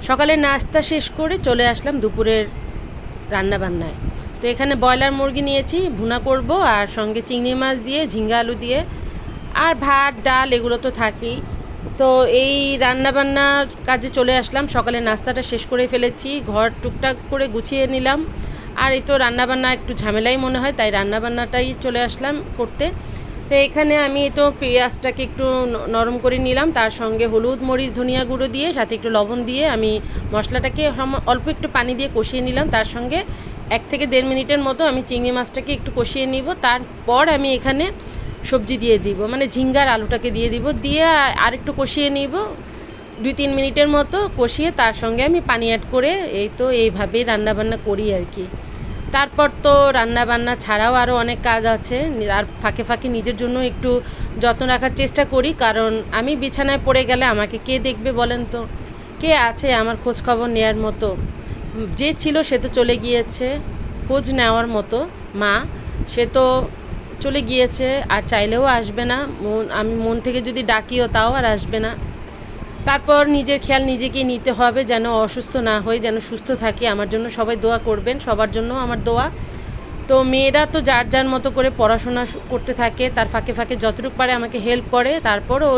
সকালের নাস্তা শেষ করে চলে আসলাম দুপুরের রান্নাবান্নায়। তো এখানে ব্রয়লার মুরগি নিয়েছি, ভুনা করব, আর সঙ্গে চিংড়ি মাছ দিয়ে ঝিঙ্গা আলু দিয়ে, আর ভাত ডাল এগুলো তো থাকেই। তো এই রান্নাবান্নার কাজে চলে আসলাম। সকালের নাস্তাটা শেষ করে ফেলেছি, ঘর টুকটাক করে গুছিয়ে নিলাম। আর এই তো রান্নাবান্না একটু ঝামেলাই মনে হয়, তাই রান্নাবান্নাটাই চলে আসলাম করতে। তো এখানে আমি তো পেঁয়াজটাকে একটু নরম করে নিলাম, তার সঙ্গে হলুদ মরিচ ধনিয়া গুঁড়ো দিয়ে সাথে একটু লবণ দিয়ে আমি মশলাটাকে অল্প একটু পানি দিয়ে কষিয়ে নিলাম। তার সঙ্গে 1 থেকে 1.5 মিনিটের মতো আমি চিংড়ি মাছটাকে একটু কষিয়ে নিব। তারপর আমি এখানে সবজি দিয়ে দিব, মানে ঝিঙ্গার আলুটাকে দিয়ে দিব, দিয়ে আর একটু কষিয়ে নিব 2-3 মিনিটের মতো কষিয়ে তার সঙ্গে আমি পানি অ্যাড করে এই তো এইভাবেই রান্নাবান্না করি আর কি। তারপর তো রান্নাবান্না ছাড়াও আরও অনেক কাজ আছে, আর ফাঁকে ফাঁকে নিজের জন্য একটু যত্ন রাখার চেষ্টা করি, কারণ আমি বিছানায় পড়ে গেলে আমাকে কে দেখবে বলেন তো? কে আছে আমার খোঁজ খবর নেওয়ার মতো? যে ছিল সে তো চলে গিয়েছে, খোঁজ নেওয়ার মতো মা সে তো চলে গিয়েছে, আর চাইলেও আসবে না। আমি মন থেকে যদি ডাকিও তাও আর আসবে না। তারপর নিজের খেয়াল নিজেকেই নিতে হবে, যেন অসুস্থ না হই, যেন সুস্থ থাকি। আমার জন্য সবাই দোয়া করবেন, সবার জন্য আমার দোয়া। তো মেয়েরা তো যার যার মতো করে পড়াশোনা করতে থাকে, তার ফাঁকে ফাঁকে যতটুকু পারে আমাকে হেল্প করে। তারপরও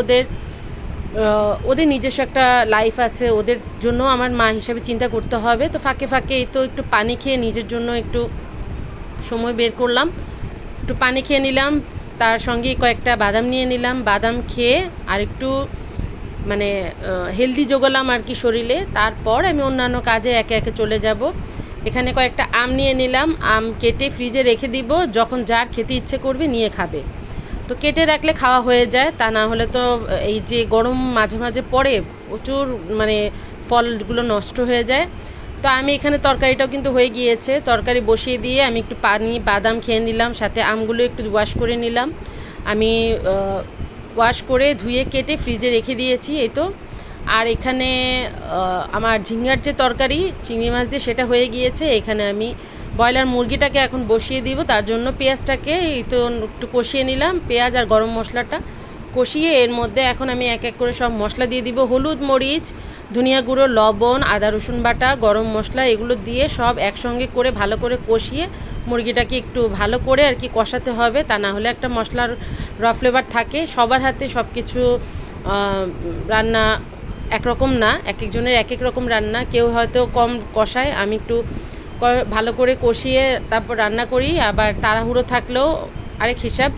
ওদের নিজস্ব একটা লাইফ আছে, ওদের জন্য আমার মা হিসাবে চিন্তা করতে হবে। তো ফাঁকে ফাঁকে এই তো একটু পানি খেয়ে নিজের জন্য একটু সময় বের করলাম, একটু পানি খেয়ে নিলাম, তার সঙ্গে কয়েকটা বাদাম নিয়ে নিলাম। বাদাম খেয়ে আর একটু মানে হেলদি যোগালাম আর কি শরীরে। তারপর আমি অন্যান্য কাজে একে একে চলে যাব। এখানে কয়েকটা আম নিয়ে নিলাম, আম কেটে ফ্রিজে রেখে দিব, যখন যার খেতে ইচ্ছে করবে নিয়ে খাবে। তো কেটে রাখলে খাওয়া হয়ে যায়, তা না হলে তো এই যে গরম মাঝে মাঝে পড়ে প্রচুর, মানে ফলগুলো নষ্ট হয়ে যায়। তো আমি এখানে তরকারিটাও কিন্তু হয়ে গিয়েছে, তরকারি বসিয়ে দিয়ে আমি একটু পানি বাদাম খেয়ে নিলাম, সাথে আমগুলো একটু ওয়াশ করে নিলাম। আমি ওয়াশ করে ধুয়ে কেটে ফ্রিজে রেখে দিয়েছি এই তো। আর এখানে আমার ঝিঙ্গার যে তরকারি চিংড়ি মাছ দিয়ে সেটা হয়ে গিয়েছে। এখানে আমি ব্রয়লার মুরগিটাকে এখন বসিয়ে দিব, তার জন্য পেঁয়াজটাকে এই তো একটু কষিয়ে নিলাম, পেঁয়াজ আর গরম মশলাটা কষিয়ে এর মধ্যে এখন আমি এক এক করে সব মশলা দিয়ে দিব। হলুদ মরিচ ধনিয়া গুঁড়ো লবণ আদা রসুন বাটা গরম মশলা এগুলো দিয়ে সব একসঙ্গে করে ভালো করে কষিয়ে মুরগিটাকে একটু ভালো করে আর কি কষাতে হবে, তা না হলে একটা মশলার র ফ্লেভার থাকে। সবার হাতে সব কিছু রান্না একরকম না, এক একজনের এক এক রকম রান্না, কেউ হয়তো কম কষায়, আমি একটু ভালো করে কষিয়ে তারপর রান্না করি। আবার তাড়াহুড়ো থাকলেও আরেক হিসাব।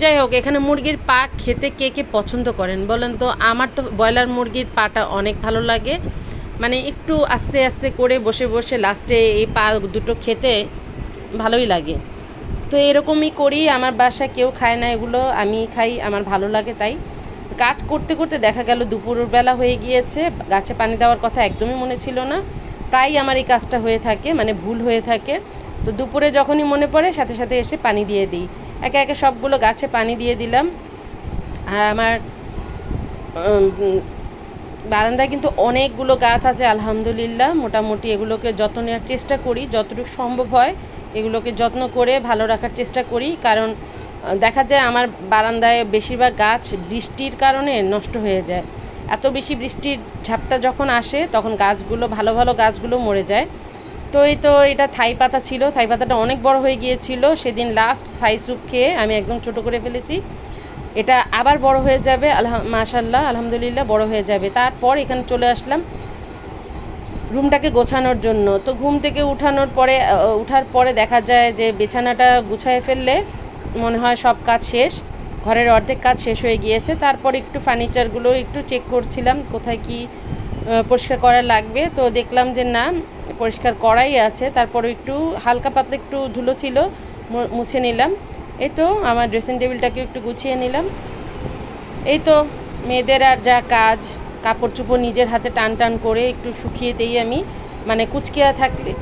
যাই হোক, এখানে মুরগির পা খেতে কে কে পছন্দ করেন বলেন তো? আমার তো ব্রয়লার মুরগির পাটা অনেক ভালো লাগে, মানে একটু আস্তে আস্তে করে বসে বসে লাস্টে এই পা দুটো খেতে ভালোই লাগে। তো এরকমই করি, আমার বাসায় কেউ খায় না এগুলো, আমি খাই, আমার ভালো লাগে। তাই কাজ করতে করতে দেখা গেল দুপুরবেলা হয়ে গিয়েছে, গাছে পানি দেওয়ার কথা একদমই মনে ছিল না। প্রায় আমার এই কাজটা হয়ে থাকে, মানে ভুল হয়ে থাকে। তো দুপুরে যখনই মনে পড়ে সাথে সাথে এসে পানি দিয়ে দিই, একে একে সবগুলো গাছে পানি দিয়ে দিলাম। আর আমার বারান্দায় কিন্তু অনেকগুলো গাছ আছে আলহামদুলিল্লাহ, মোটামুটি এগুলোকে যত্ন নেওয়ার চেষ্টা করি, যতটুকু সম্ভব হয় এগুলোকে যত্ন করে ভালো রাখার চেষ্টা করি। কারণ দেখা যায় আমার বারান্দায় বেশিরভাগ গাছ বৃষ্টির কারণে নষ্ট হয়ে যায়। এত বেশি বৃষ্টির ঝাপটা যখন আসে তখন গাছগুলো ভালো ভালো গাছগুলো মরে যায়। তো এই তো এটা থাই পাতা ছিল, থাই পাতাটা অনেক বড় হয়ে গিয়েছিল, সেদিন লাস্ট থাই স্যুপ খেয়ে আমি একদম ছোট করে ফেলেছি। এটা আবার বড় হয়ে যাবে, মাশাআল্লাহ আলহামদুলিল্লাহ বড় হয়ে যাবে। তারপর এখানে চলে আসলাম রুমটাকে গোছানোর জন্য। তো ঘুম থেকে উঠার পরে দেখা যায় যে বিছানাটা গুছায় ফেললে মনে হয় সব কাজ শেষ, ঘরের অর্ধেক কাজ শেষ হয়ে গিয়েছে। তারপর একটু ফার্নিচারগুলো একটু চেক করছিলাম কোথায় কি পরিষ্কার করা লাগবে। তো দেখলাম যে না, পরিষ্কার করাই আছে। তারপর একটু হালকা পাতলা একটু ধুলো ছিল, মুছে নিলাম। এই তো আমার ড্রেসিং টেবিলটাকে একটু গুছিয়ে নিলাম। এই তো মেয়েদের আর যা কাজ, কাপড় চোপড় নিজের হাতে টান টান করে একটু শুকিয়ে দিই আমি, মানে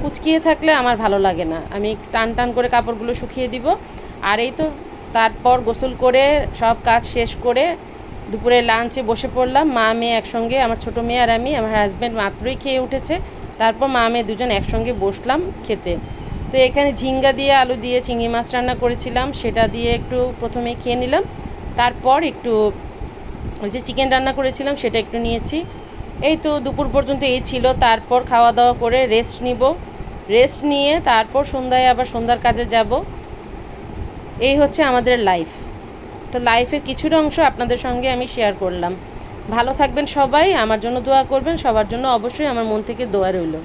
কুচকিয়ে থাকলে আমার ভালো লাগে না, আমি একটু টান টান করে কাপড়গুলো শুকিয়ে দিব। আর এই তো তারপর গোসল করে সব কাজ শেষ করে দুপুরে লাঞ্চে বসে পড়লাম, মা মেয়ে একসঙ্গে, আমার ছোটো মেয়ে আর আমি। আমার হাজব্যান্ড মাত্রই খেয়ে উঠেছে, তারপর মা মেয়ে দুজন একসঙ্গে বসলাম খেতে। তো এখানে ঝিঙ্গা দিয়ে আলু দিয়ে চিংড়ি মাছ রান্না করেছিলাম, সেটা দিয়ে একটু প্রথমে খেয়ে নিলাম। তারপর একটু ওই যে চিকেন রান্না করেছিলাম সেটা একটু নিয়েছি। এই তো দুপুর পর্যন্ত এই ছিল, তারপর খাওয়া দাওয়া করে রেস্ট নিব, রেস্ট নিয়ে তারপর সন্ধ্যায় আবার সন্ধ্যার কাজে যাব। এই হচ্ছে আমাদের লাইফ। তো লাইফের কিছুটা অংশ আপনাদের সঙ্গে আমি শেয়ার করলাম। ভালো থাকবেন সবাই, আমার জন্য দোয়া করবেন, সবার জন্য অবশ্যই আমার মন থেকে দোয়া রইল।